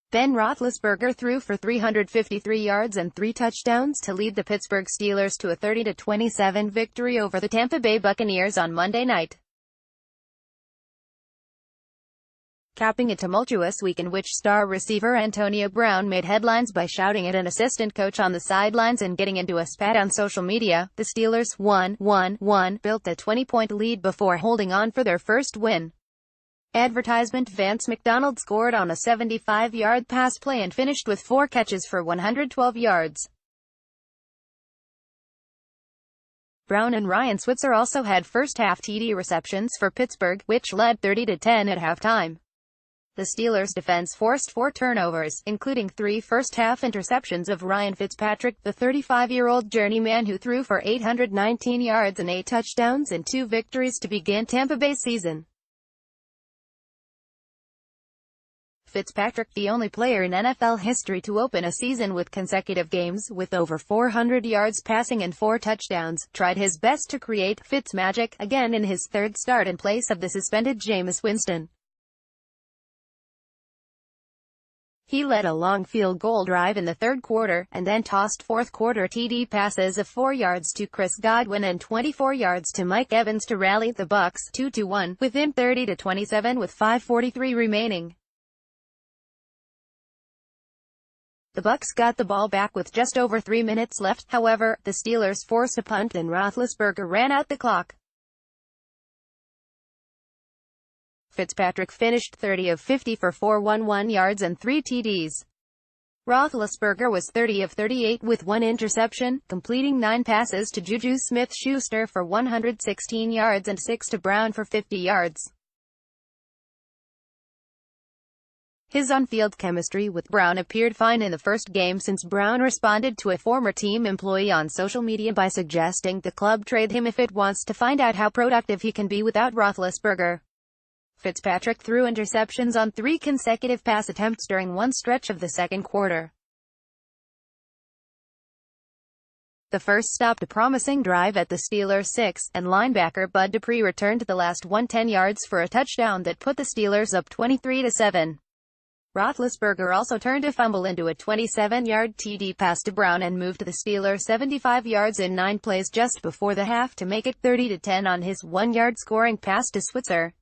Ben Roethlisberger threw for 353 yards and 3 touchdowns to lead the Pittsburgh Steelers to a 30-27 victory over the Tampa Bay Buccaneers on Monday night, capping a tumultuous week in which star receiver Antonio Brown made headlines by shouting at an assistant coach on the sidelines and getting into a spat on social media. The Steelers built a 20-point lead before holding on for their first win. Advertisement: Vance McDonald scored on a 75-yard pass play and finished with 4 catches for 112 yards. Brown and Ryan Switzer also had first-half TD receptions for Pittsburgh, which led 30-10 at halftime. The Steelers' defense forced 4 turnovers, including 3 first-half interceptions of Ryan Fitzpatrick, the 35-year-old journeyman who threw for 819 yards and 8 touchdowns in 2 victories to begin Tampa Bay's season. Fitzpatrick, the only player in NFL history to open a season with consecutive games with over 400 yards passing and 4 touchdowns, tried his best to create Fitz magic again in his 3rd start in place of the suspended Jameis Winston. He led a long field goal drive in the 3rd quarter, and then tossed 4th quarter TD passes of 4 yards to Chris Godwin and 24 yards to Mike Evans to rally the Bucs 2-1, within 30-27 with 5:43 remaining. The Bucs got the ball back with just over 3 minutes left. However, the Steelers forced a punt and Roethlisberger ran out the clock. Fitzpatrick finished 30 of 50 for 411 yards and 3 TDs. Roethlisberger was 30 of 38 with 1 interception, completing 9 passes to Juju Smith-Schuster for 116 yards and 6 to Brown for 50 yards. His on-field chemistry with Brown appeared fine in the first game since Brown responded to a former team employee on social media by suggesting the club trade him if it wants to find out how productive he can be without Roethlisberger. Fitzpatrick threw interceptions on 3 consecutive pass attempts during one stretch of the 2nd quarter. The first stopped a promising drive at the Steelers' 6, and linebacker Bud Dupree returned the last 110 yards for a touchdown that put the Steelers up 23-7. Roethlisberger also turned a fumble into a 27-yard TD pass to Brown and moved the Steelers 75 yards in 9 plays just before the half to make it 30-10 on his 1-yard scoring pass to Switzer.